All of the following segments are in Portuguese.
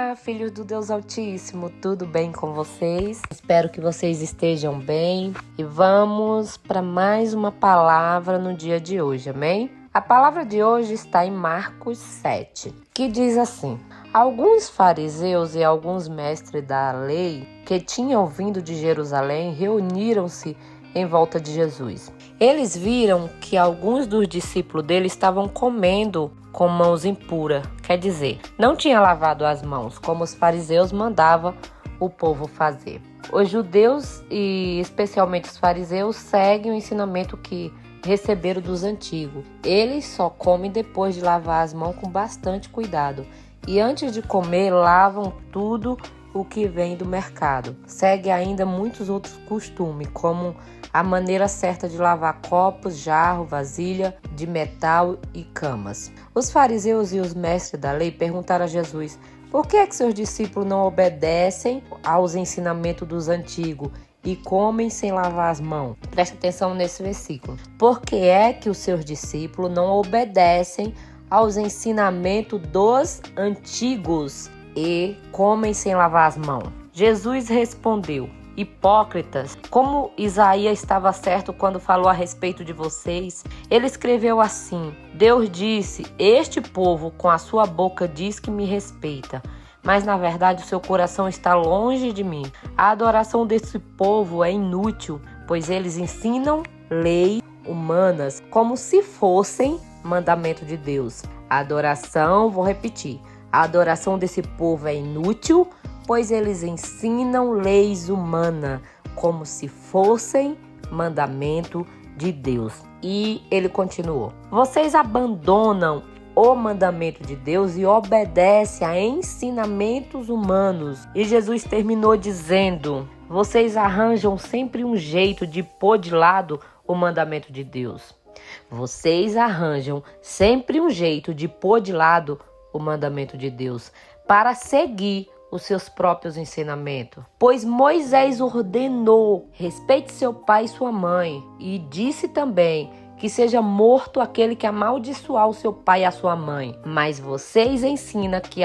Olá, filhos do Deus Altíssimo, tudo bem com vocês? Espero que vocês estejam bem e vamos para mais uma palavra no dia de hoje, amém? A palavra de hoje está em Marcos 7, que diz assim: alguns fariseus e alguns mestres da lei que tinham vindo de Jerusalém reuniram-se em volta de Jesus. Eles viram que alguns dos discípulos dele estavam comendo com mãos impuras, quer dizer, não tinha lavado as mãos, como os fariseus mandavam o povo fazer. Os judeus e especialmente os fariseus seguem o ensinamento que receberam dos antigos. Eles só comem depois de lavar as mãos com bastante cuidado e antes de comer lavam tudo o que vem do mercado. Segue ainda muitos outros costumes, como a maneira certa de lavar copos, jarro, vasilha de metal e camas. Os fariseus e os mestres da lei perguntaram a Jesus: por que seus discípulos não obedecem aos ensinamentos dos antigos e comem sem lavar as mãos? Preste atenção nesse versículo. Por que é que os seus discípulos não obedecem aos ensinamentos dos antigos e comem sem lavar as mãos? Jesus respondeu: hipócritas, como Isaías estava certo quando falou a respeito de vocês. Ele escreveu assim: Deus disse, este povo com a sua boca diz que me respeita, mas na verdade o seu coração está longe de mim. A adoração desse povo é inútil, pois eles ensinam leis humanas como se fossem mandamento de Deus. A adoração desse povo é inútil, pois eles ensinam leis humanas como se fossem mandamento de Deus. E ele continuou: vocês abandonam o mandamento de Deus e obedecem a ensinamentos humanos. E Jesus terminou dizendo: vocês arranjam sempre um jeito de pôr de lado o mandamento de Deus. Vocês arranjam sempre um jeito de pôr de lado o mandamento de Deus para seguir os seus próprios ensinamentos. Pois Moisés ordenou: respeite seu pai e sua mãe, e disse também que seja morto aquele que amaldiçoar o seu pai e a sua mãe. Mas vocês ensinam que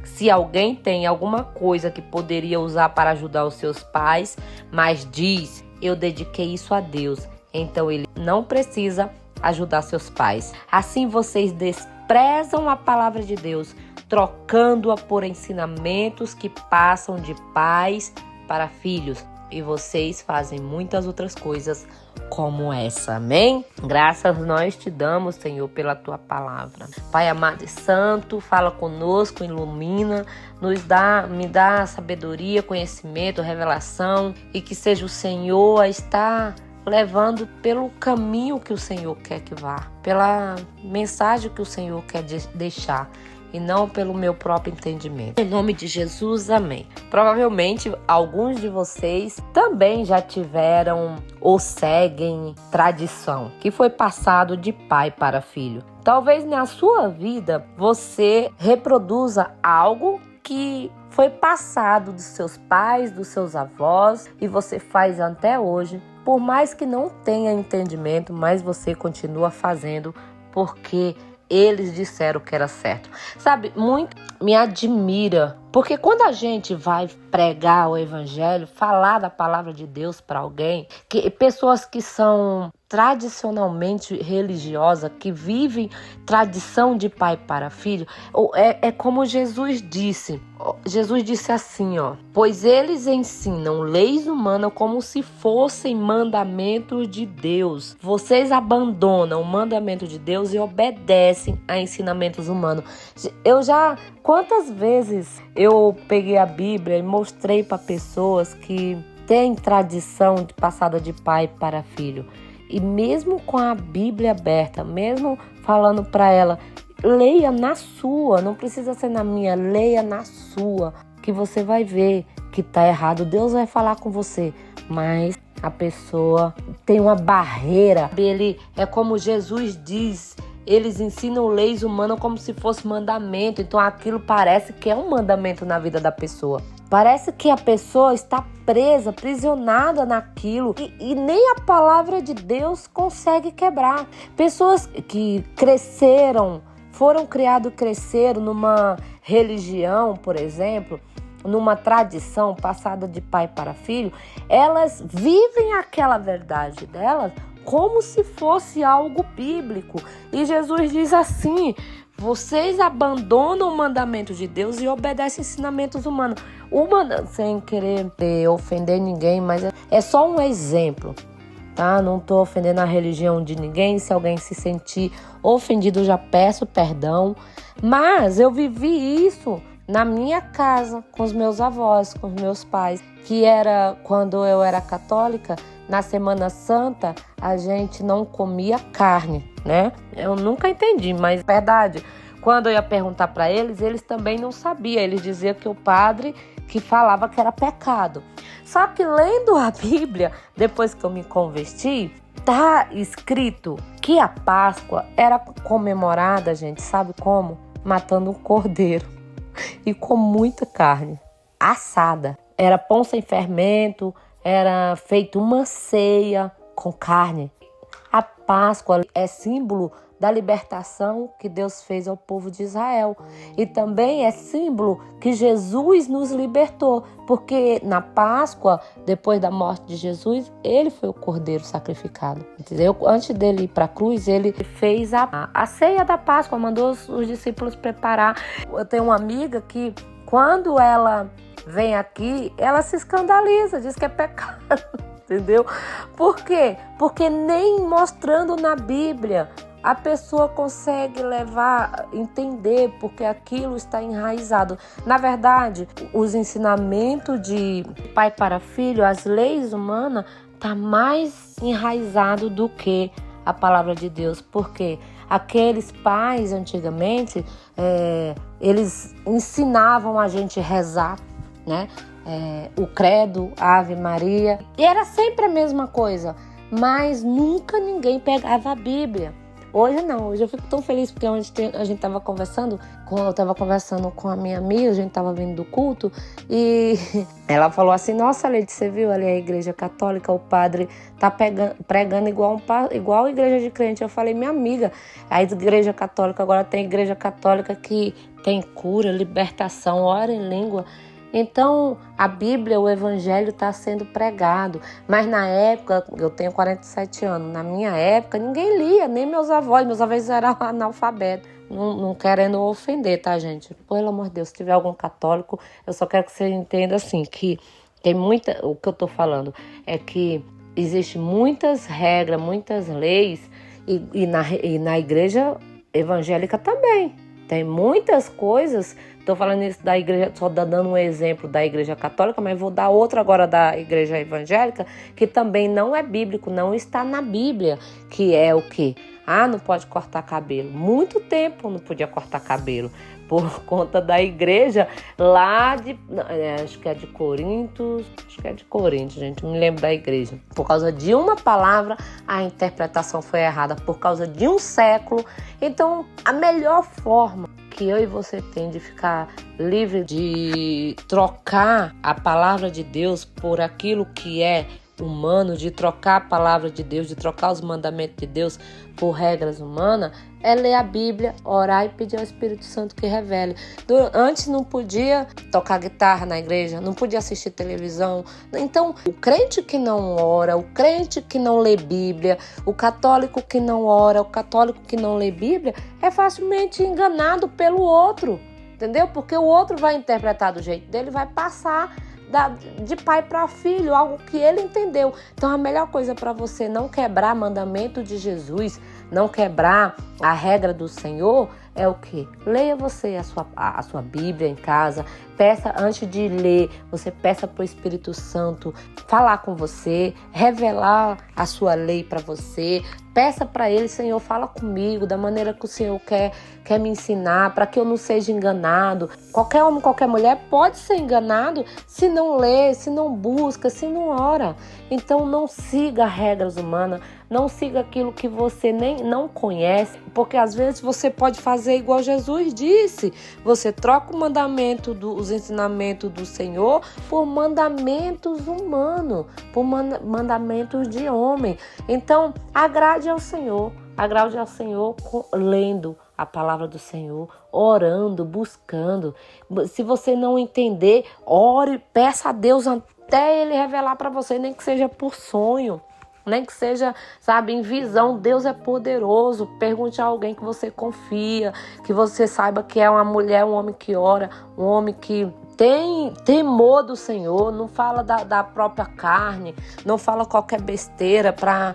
se alguém tem alguma coisa que poderia usar para ajudar os seus pais, mas diz: eu dediquei isso a Deus, então ele não precisa ajudar seus pais. Assim vocês desprezam a palavra de Deus, trocando-a por ensinamentos que passam de pais para filhos. E vocês fazem muitas outras coisas como essa, amém? Graças nós te damos, Senhor, pela tua palavra. Pai amado e santo, fala conosco, ilumina, me dá sabedoria, conhecimento, revelação, e que seja o Senhor a estar levando pelo caminho que o Senhor quer que vá, pela mensagem que o Senhor quer deixar, e não pelo meu próprio entendimento. Em nome de Jesus, amém. Provavelmente alguns de vocês também já tiveram ou seguem tradição que foi passado de pai para filho. Talvez na sua vida você reproduza algo que foi passado dos seus pais, dos seus avós, e você faz até hoje. Por mais que não tenha entendimento, mas você continua fazendo porque eles disseram que era certo. Sabe, muito me admira, porque quando a gente vai pregar o evangelho, falar da palavra de Deus para alguém, que pessoas que são tradicionalmente religiosas, que vivem tradição de pai para filho, é como Jesus disse. Jesus disse assim, pois eles ensinam leis humanas como se fossem mandamentos de Deus. Vocês abandonam o mandamento de Deus e obedecem a ensinamentos humanos. Quantas vezes eu peguei a Bíblia e mostrei para pessoas que têm tradição passada de pai para filho. E mesmo com a Bíblia aberta, mesmo falando para ela, leia na sua, não precisa ser na minha, leia na sua, que você vai ver que tá errado. Deus vai falar com você, mas a pessoa tem uma barreira. É como Jesus diz, eles ensinam leis humanas como se fosse mandamento, então aquilo parece que é um mandamento na vida da pessoa. Parece que a pessoa está presa, aprisionada naquilo e nem a palavra de Deus consegue quebrar. Pessoas que cresceram foram criados, cresceram numa religião, por exemplo, numa tradição passada de pai para filho, elas vivem aquela verdade delas como se fosse algo bíblico. E Jesus diz assim: vocês abandonam o mandamento de Deus e obedecem ensinamentos humanos. Sem querer ofender ninguém, mas é só um exemplo, tá? Não estou ofendendo a religião de ninguém. Se alguém se sentir ofendido, eu já peço perdão. Mas eu vivi isso na minha casa, com os meus avós, com os meus pais, que era quando eu era católica. Na Semana Santa, a gente não comia carne, né? Eu nunca entendi, mas é verdade. Quando eu ia perguntar para eles, eles também não sabiam. Eles diziam que o padre que falava que era pecado. Só que lendo a Bíblia, depois que eu me converti, tá escrito que a Páscoa era comemorada, gente, sabe como? Matando um cordeiro e com muita carne assada. Era pão sem fermento, era feito uma ceia com carne. A Páscoa é símbolo da libertação que Deus fez ao povo de Israel. E também é símbolo que Jesus nos libertou, porque na Páscoa, depois da morte de Jesus, ele foi o cordeiro sacrificado, entendeu? Antes dele ir para a cruz, ele fez a ceia da Páscoa, mandou os discípulos preparar. Eu tenho uma amiga que, quando ela vem aqui, ela se escandaliza, diz que é pecado, entendeu? Por quê? Porque nem mostrando na Bíblia a pessoa consegue entender, porque aquilo está enraizado. Na verdade, os ensinamentos de pai para filho, as leis humanas, tá mais enraizado do que a palavra de Deus. Porque aqueles pais, antigamente, eles ensinavam a gente a rezar, né? O credo, a Ave Maria. E era sempre a mesma coisa, mas nunca ninguém pegava a Bíblia. Hoje não, hoje eu fico tão feliz porque a gente estava conversando, eu estava conversando com a minha amiga, a gente estava vindo do culto e ela falou assim: nossa, Leite, você viu ali a igreja católica, o padre tá pregando igual a igreja de crente. Eu falei: minha amiga, a igreja católica agora tem igreja católica que tem cura, libertação, ora em língua. Então, a Bíblia, o Evangelho está sendo pregado. Mas na época, eu tenho 47 anos, na minha época, ninguém lia, nem meus avós eram analfabetos. Não querendo ofender, tá, gente? Pelo amor de Deus, se tiver algum católico, eu só quero que você entenda assim, que tem muita... O que eu tô falando é que existe muitas regras, muitas leis, e na igreja evangélica também. Tem muitas coisas. Estou falando isso da igreja, só dando um exemplo da igreja católica, mas vou dar outro agora da igreja evangélica, que também não é bíblico, não está na Bíblia, que é o quê? Não pode cortar cabelo. Muito tempo não podia cortar cabelo, por conta da igreja lá acho que é de Corinto, gente, não me lembro da igreja. Por causa de uma palavra, a interpretação foi errada, por causa de um século. Então, a melhor forma que eu e você tem de ficar livre de trocar a palavra de Deus por aquilo que é humano, de trocar a palavra de Deus, de trocar os mandamentos de Deus por regras humanas, é ler a Bíblia, orar e pedir ao Espírito Santo que revele. Antes não podia tocar guitarra na igreja, não podia assistir televisão. Então, o crente que não ora, o crente que não lê Bíblia, o católico que não ora, o católico que não lê Bíblia, é facilmente enganado pelo outro, entendeu? Porque o outro vai interpretar do jeito dele, vai passar de pai para filho, algo que ele entendeu. Então a melhor coisa para você não quebrar mandamento de Jesus, não quebrar a regra do Senhor, é o quê? Leia você a sua Bíblia em casa, peça, antes de ler, você peça para o Espírito Santo falar com você, revelar a sua lei para você, peça para ele: Senhor, fala comigo da maneira que o Senhor quer me ensinar, para que eu não seja enganado. Qualquer homem, qualquer mulher pode ser enganado se não lê, se não busca, se não ora. Então não siga regras humanas, não siga aquilo que você não conhece, porque às vezes você pode fazer igual Jesus disse. Você troca o mandamento, os ensinamentos do Senhor por mandamentos humanos, por mandamentos de homem. Então, agrade ao Senhor lendo a palavra do Senhor, orando, buscando. Se você não entender, ore, peça a Deus até Ele revelar para você, nem que seja por sonho. Nem que seja, sabe, em visão. Deus é poderoso. Pergunte a alguém que você confia, que você saiba que é uma mulher, um homem que ora, um homem que tem temor do Senhor. Não fala da própria carne, não fala qualquer besteira para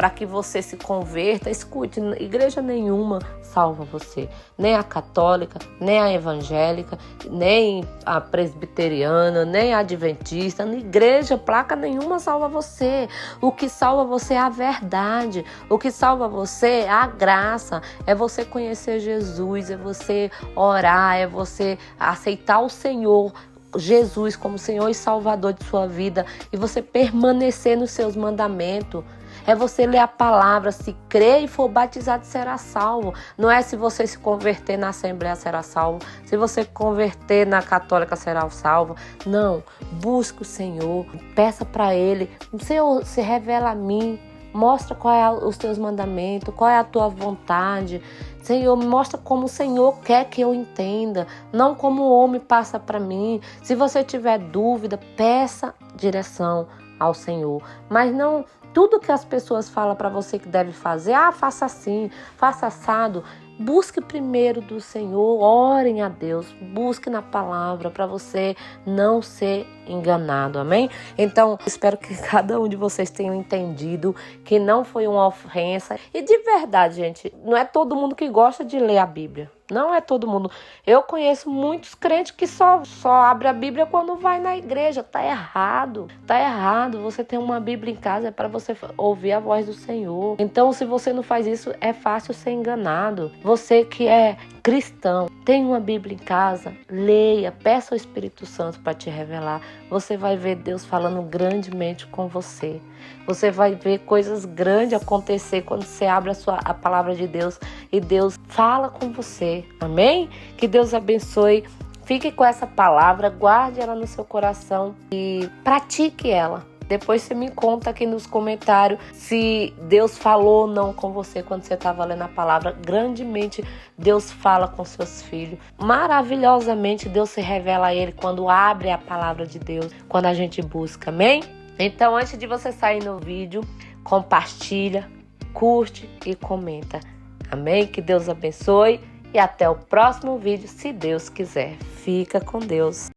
que você se converta. Escute, igreja nenhuma salva você. Nem a católica, nem a evangélica, nem a presbiteriana, nem a adventista. Igreja, placa nenhuma salva você. O que salva você é a verdade. O que salva você é a graça. É você conhecer Jesus, é você orar, é você aceitar o Senhor Jesus como Senhor e Salvador de sua vida e você permanecer nos seus mandamentos. É você ler a palavra, se crer e for batizado será salvo. Não é se você se converter na Assembleia será salvo, se você converter na Católica será salvo. Não, busque o Senhor, peça para Ele, Senhor, se revela a mim, mostra qual é os teus mandamentos, qual é a tua vontade. Senhor, me mostra como o Senhor quer que eu entenda, não como o homem passa para mim. Se você tiver dúvida, peça direção ao Senhor, mas não tudo que as pessoas falam para você que deve fazer, faça assim, faça assado. Busque primeiro do Senhor, orem a Deus, busque na palavra para você não ser enganado, amém? Então, espero que cada um de vocês tenham entendido que não foi uma ofensa. E de verdade, gente, não é todo mundo que gosta de ler a Bíblia. Não é todo mundo. Eu conheço muitos crentes que só abre a Bíblia quando vai na igreja. Tá errado. Tá errado. Você tem uma Bíblia em casa é para você ouvir a voz do Senhor. Então, se você não faz isso, é fácil ser enganado. Você que é cristão, tem uma Bíblia em casa, leia, peça ao Espírito Santo para te revelar. Você vai ver Deus falando grandemente com você. Você vai ver coisas grandes acontecer quando você abre a palavra de Deus e Deus fala com você. Amém? Que Deus abençoe. Fique com essa palavra, guarde ela no seu coração e pratique ela. Depois você me conta aqui nos comentários se Deus falou ou não com você quando você estava lendo a palavra. Grandemente Deus fala com seus filhos. Maravilhosamente Deus se revela a ele quando abre a palavra de Deus, quando a gente busca, amém? Então antes de você sair no vídeo, compartilha, curte e comenta. Amém? Que Deus abençoe e até o próximo vídeo, se Deus quiser. Fica com Deus.